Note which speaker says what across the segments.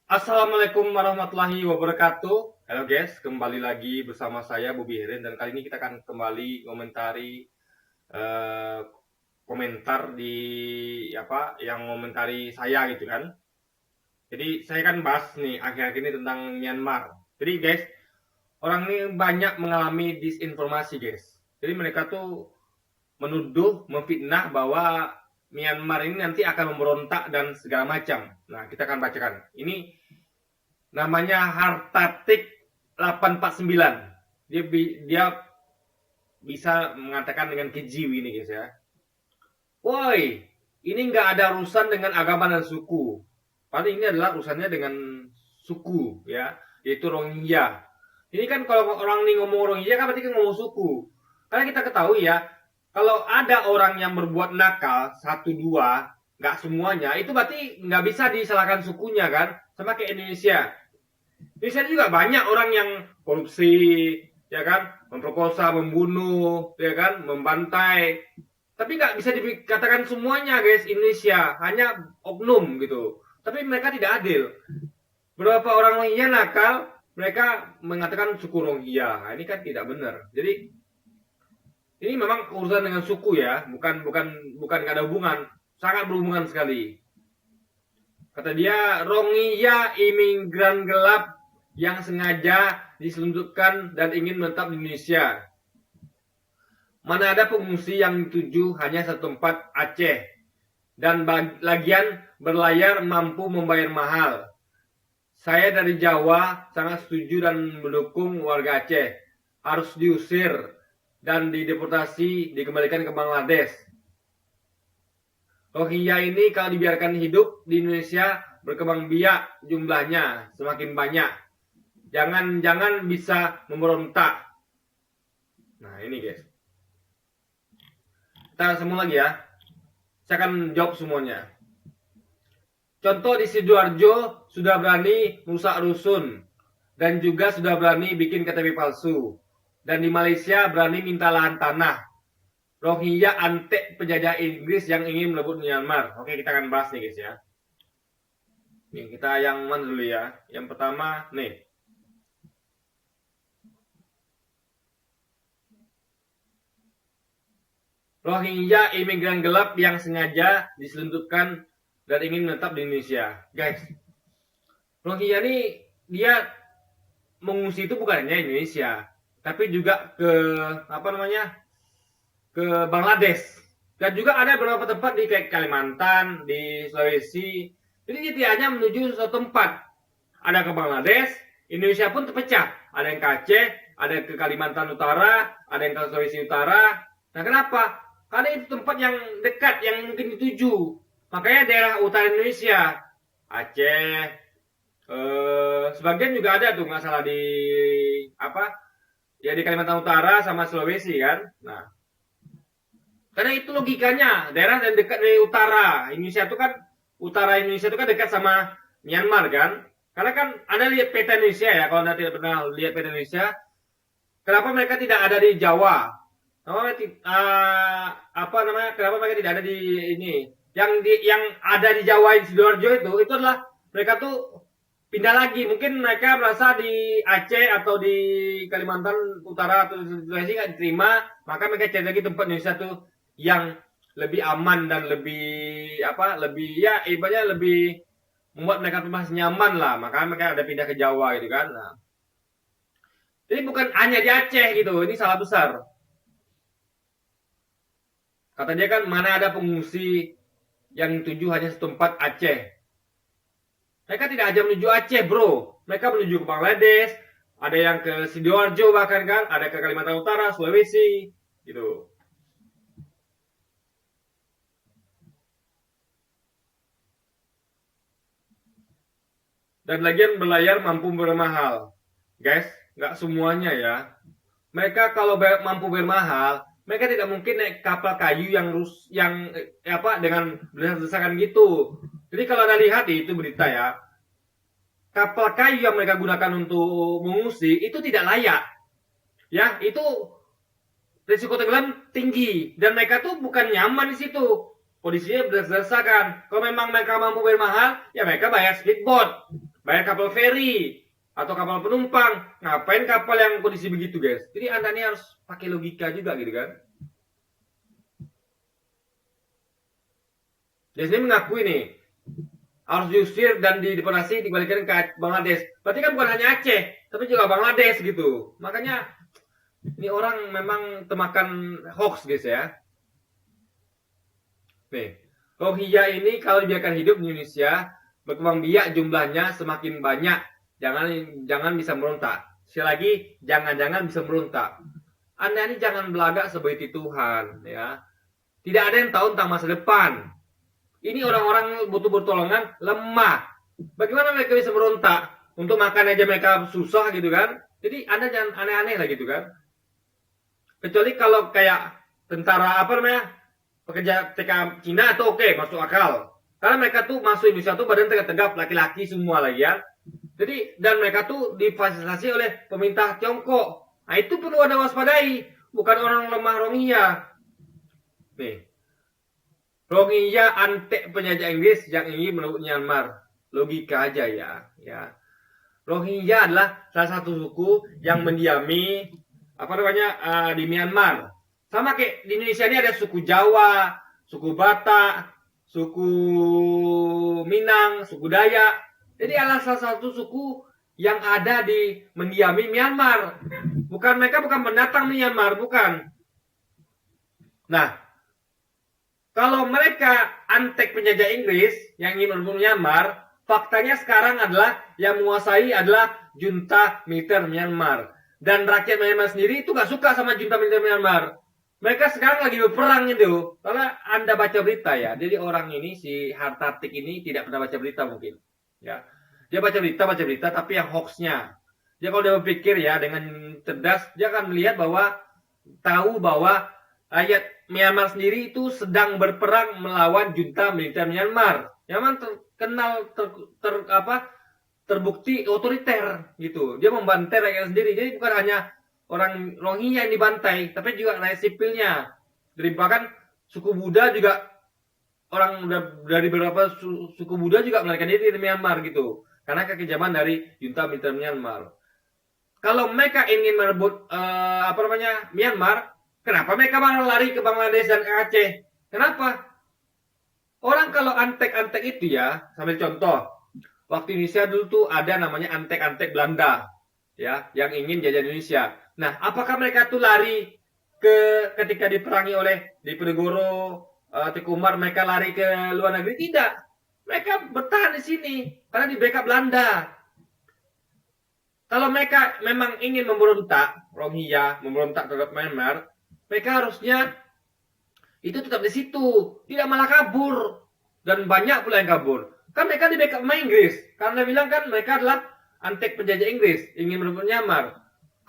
Speaker 1: Assalamualaikum warahmatullahi wabarakatuh. Halo guys, kembali lagi bersama saya Bobi Herin dan kali ini kita akan kembali komentari eh, komentar di yang komentari saya gitu kan. Jadi saya kan bahas nih akhir-akhir ini tentang Myanmar. Jadi guys, orang ini banyak mengalami disinformasi guys. Jadi mereka tuh menuduh, memfitnah bahwa Myanmar ini nanti akan memberontak dan segala macam. Nah, kita akan bacakan. Ini namanya Hartatik 849. Dia bisa mengatakan dengan keji ini guys ya. Woi, ini nggak ada urusan dengan agama dan suku. Paling ini adalah urusannya dengan suku ya, yaitu Rohingya. Ini kan kalau orang ini ngomong Rohingya kan berarti kan ngomong suku. Karena kita ketahui ya, kalau ada orang yang berbuat nakal satu dua, nggak semuanya, itu berarti nggak bisa disalahkan sukunya kan, sama kayak Indonesia. Indonesia juga banyak orang yang korupsi, ya kan, memperkosa, membunuh, ya kan, membantai. Tapi nggak bisa dikatakan semuanya guys Indonesia, hanya oknum gitu. Tapi mereka tidak adil. Beberapa orang Rohingya nakal, mereka mengatakan suku Rohingya. Nah, ini kan tidak benar. Jadi ini memang urusan dengan suku ya, bukan ada hubungan, sangat berhubungan sekali. Kata dia, Rohingya imigran gelap yang sengaja diselundupkan dan ingin menetap di Indonesia. Mana ada pengungsi yang dituju hanya satu tempat, Aceh, dan lagian berlayar mampu membayar mahal. Saya dari Jawa sangat setuju dan mendukung warga Aceh harus diusir dan dideportasi, dikembalikan ke Bangladesh. Rohingya ini kalau dibiarkan hidup di Indonesia berkembang biak jumlahnya semakin banyak. Jangan bisa memberontak. Nah ini guys. Kita semua lagi ya. Saya akan jawab semuanya. Contoh di Sidoarjo sudah berani rusak rusun. Dan juga sudah berani bikin KTP palsu. Dan di Malaysia berani minta lahan tanah. Rohingya antek penjajah Inggris yang ingin merebut Myanmar. Oke, kita akan bahas nih guys ya. Nih, kita yang mana dulu ya? Yang pertama, nih. Rohingya imigran gelap yang sengaja diselundupkan dan ingin menetap di Indonesia. Guys, Rohingya ini dia mengungsi itu bukan hanya Indonesia, tapi juga ke ke Bangladesh. Dan juga ada beberapa tempat di kayak Kalimantan, di Sulawesi. Jadi dia tidak hanya menuju suatu tempat. Ada ke Bangladesh, Indonesia pun terpecah. Ada yang ke Aceh, ada ke Kalimantan Utara, ada yang ke Sulawesi Utara. Nah kenapa? Karena itu tempat yang dekat, yang mungkin dituju. Makanya daerah utara Indonesia, Aceh, sebagian juga ada tuh nggak salah di ya di Kalimantan Utara sama Sulawesi kan. Nah, karena itu logikanya daerah yang dekat dari utara Indonesia itu kan utara Indonesia itu kan dekat sama Myanmar kan. Karena kan Anda lihat peta Indonesia ya, kalau Anda tidak pernah lihat peta Indonesia, kenapa mereka tidak ada di Jawa? Kenapa mereka tidak ada di ini? Yang ada di Jawa di Sidoarjo itu adalah mereka tuh pindah lagi. Mungkin mereka merasa di Aceh atau di Kalimantan Utara atau Sulawesi nggak diterima, maka mereka cari lagi tempat Indonesia tuh yang lebih aman dan lebih ya ibaratnya lebih membuat mereka tuh masih nyaman lah. Maka mereka ada pindah ke Jawa gitu kan. Nah, jadi bukan hanya di Aceh gitu, ini salah besar. Kata dia kan mana ada pengungsi yang tuju hanya setempat Aceh. Mereka tidak aja menuju Aceh bro. Mereka menuju ke Bangladesh. Ada yang ke Sidoarjo bahkan kan. Ada ke Kalimantan Utara, Sulawesi. Gitu. Dan lagian berlayar mampu bermahal. Guys, nggak semuanya ya. Mereka kalau mampu bermahal, mereka tidak mungkin naik kapal kayu yang dengan desakan gitu. Jadi kalau Anda lihat itu berita ya, kapal kayu yang mereka gunakan untuk mengungsi itu tidak layak. Ya, itu risiko tenggelam tinggi dan mereka tuh bukan nyaman di situ. Kondisinya berdasarkan. Kalau memang mereka mampu bayar mahal, ya mereka bayar speedboat, bayar kapal feri atau kapal penumpang. Ngapain kapal yang kondisi begitu, guys? Jadi Anda ini harus pakai logika juga gitu kan. Dia sendiri mengakui nih harus diusir dan dideportasi dikembalikan ke Bangladesh. Berarti kan bukan hanya Aceh, tapi juga Bangladesh gitu. Makanya ini orang memang temakan hoax guys ya. Nih, Rohingya ini kalau dibiarkan hidup di Indonesia, berkembang biak jumlahnya semakin banyak. Jangan bisa merontak. Sekali lagi, jangan bisa merontak. Anda ini jangan belagak sebagai Tuhan ya. Tidak ada yang tahu tentang masa depan. Ini orang-orang butuh pertolongan lemah. Bagaimana mereka bisa merontak? Untuk makan aja mereka susah gitu kan. Jadi Anda jangan aneh-aneh lah gitu kan. Kecuali kalau kayak tentara apa namanya? Pekerja TK Cina itu oke, masuk akal. Karena mereka tuh masuk Indonesia tuh badan tegap-tegap, laki-laki semua lagi ya. Jadi dan mereka tuh difasilitasi oleh pemerintah Tiongkok. Nah itu perlu Anda waspadai, bukan orang lemah Rohingya. Nih, Rohingya antek penjajah Inggris yang ingin merebut Myanmar. Logika aja ya. Rohingya adalah salah satu suku yang mendiami di Myanmar. Sama kayak di Indonesia ini ada suku Jawa, suku Batak, suku Minang, suku Dayak. Jadi adalah salah satu suku yang ada di mendiami Myanmar. Mereka bukan pendatang Myanmar, bukan. Nah, kalau mereka antek penjajah Inggris yang ingin merebut Myanmar, faktanya sekarang adalah yang menguasai adalah junta militer Myanmar. Dan rakyat Myanmar sendiri itu gak suka sama junta militer Myanmar. Mereka sekarang lagi berperang itu. Kalau Anda baca berita ya, jadi orang ini si Hartatik ini tidak pernah baca berita mungkin. Ya, dia baca berita, tapi yang hoaxnya. Dia kalau dia berpikir ya dengan cerdas, dia akan melihat tahu bahwa rakyat Myanmar sendiri itu sedang berperang melawan junta militer Myanmar. Myanmar terkenal terbukti otoriter gitu. Dia membantai rakyat sendiri. Jadi bukan hanya orang Rohingya yang dibantai, tapi juga rakyat sipilnya. Dari bahkan suku Buddha juga orang dari beberapa suku Buddha juga melarikan diri dari Myanmar gitu. Karena kekejaman dari junta militer Myanmar. Kalau mereka ingin merebut Myanmar, kenapa mereka malah lari ke Bangladesh dan ke Aceh? Kenapa? Orang kalau antek-antek itu ya, sambil contoh, waktu Indonesia dulu tuh ada namanya antek-antek Belanda, ya, yang ingin jajah Indonesia. Nah, apakah mereka tuh lari ketika diperangi oleh Diponegoro, Teku Umar, mereka lari ke luar negeri? Tidak. Mereka bertahan di sini karena di backup Belanda. Kalau mereka memang ingin memberontak, Rohingya memberontak terhadap Myanmar, mereka harusnya itu tetap di situ, tidak malah kabur. Dan banyak pula yang kabur. Kan mereka di backup sama Inggris. Karena bilang kan mereka adalah antek penjajah Inggris, ingin merebut Myanmar.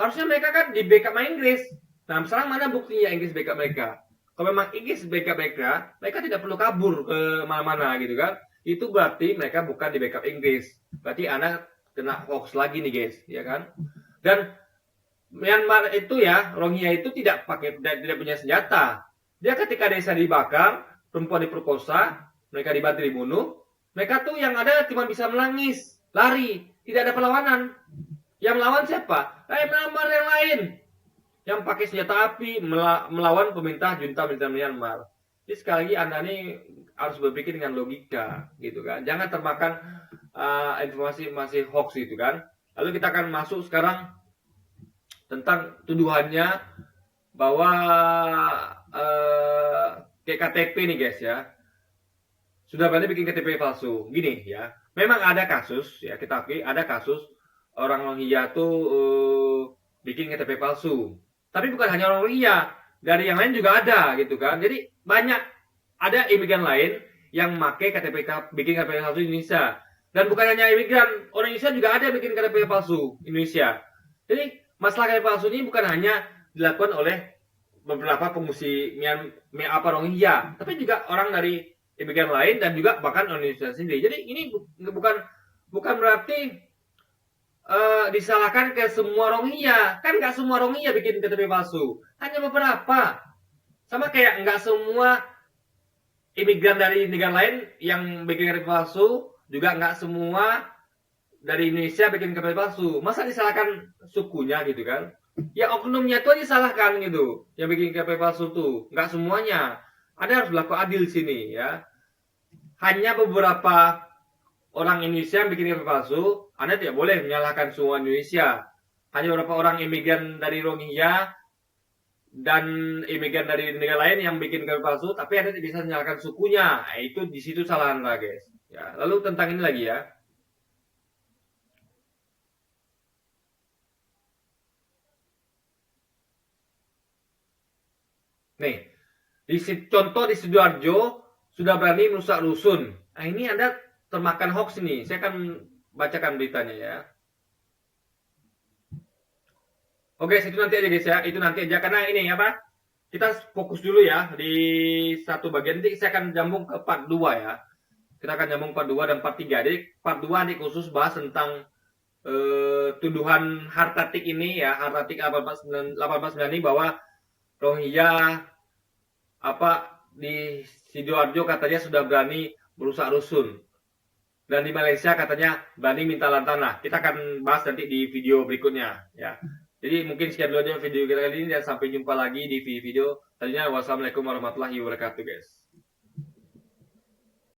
Speaker 1: Harusnya mereka kan di backup sama Inggris. Nah, sekarang mana buktinya Inggris backup mereka? Kalau memang Inggris backup mereka tidak perlu kabur ke mana-mana gitu kan. Itu berarti mereka bukan di backup Inggris. Berarti anak kena hoax lagi nih guys, ya kan? Dan Myanmar itu ya, Rohingya itu tidak punya senjata. Dia ketika desa dibakar, perempuan diperkosa, mereka dibantu dibunuh, mereka tuh yang ada cuma bisa menangis, lari, tidak ada perlawanan. Yang melawan siapa? Myanmar yang lain. Yang pakai senjata api melawan pemerintah junta militer Myanmar. Jadi sekali lagi Anda ini harus berpikir dengan logika, gitu kan. Jangan termakan informasi masih hoax gitu kan. Lalu kita akan masuk sekarang tentang tuduhannya bahwa kayak KTP nih guys ya, sudah berani bikin KTP palsu. Gini ya, memang ada kasus ya, kita akui ada kasus orang Rohingya tuh bikin KTP palsu. Tapi bukan hanya orang Rohingya, dari yang lain juga ada gitu kan. Jadi banyak ada imigran lain yang pakai bikin KTP palsu di Indonesia. Dan bukan hanya imigran, orang Indonesia juga ada yang bikin KTP palsu Indonesia. Jadi masalah KTP palsu ini bukan hanya dilakukan oleh beberapa pengungsi Rohingya, tapi juga orang dari imigran lain dan juga bahkan Indonesia sendiri. Jadi ini bukan berarti disalahkan ke semua Rohingya. Kan nggak semua Rohingya bikin KTP palsu, hanya beberapa. Sama kayak nggak semua imigran dari negara lain yang bikin KTP palsu, juga nggak semua dari Indonesia bikin KTP palsu, masa disalahkan sukunya gitu kan? Ya oknumnya tuh disalahkan gitu, yang bikin KTP palsu tuh, nggak semuanya. Ada harus berlaku adil sini ya. Hanya beberapa orang Indonesia yang bikin KTP palsu, Anda tidak boleh menyalahkan semua Indonesia. Hanya beberapa orang imigran dari Rohingya dan imigran dari negara lain yang bikin KTP palsu, tapi Anda tidak bisa menyalahkan sukunya. Nah, itu di situ salah Anda, guys. Ya, lalu tentang ini lagi ya. Nih, contoh di Sidoarjo sudah berani merusak rusun. Nah, ini Anda termakan hoax ini. Saya akan bacakan beritanya ya. Oke, itu nanti aja guys ya. Itu nanti aja karena ini apa? Kita fokus dulu ya di satu bagian. Nanti saya akan nyambung ke part 2 ya. Kita akan nyambung part 2 dan part 3. Jadi part 2 nanti khusus bahas tentang tuduhan Hartatik ini ya, Hartatik 1899 ini bahwa Rohingya apa di Sidoarjo katanya sudah berani merusak rusun. Dan di Malaysia katanya berani minta tanah. Kita akan bahas nanti di video berikutnya ya. Jadi mungkin sekian dulu aja video kita kali ini dan sampai jumpa lagi di video selanjutnya. Wassalamualaikum warahmatullahi wabarakatuh guys.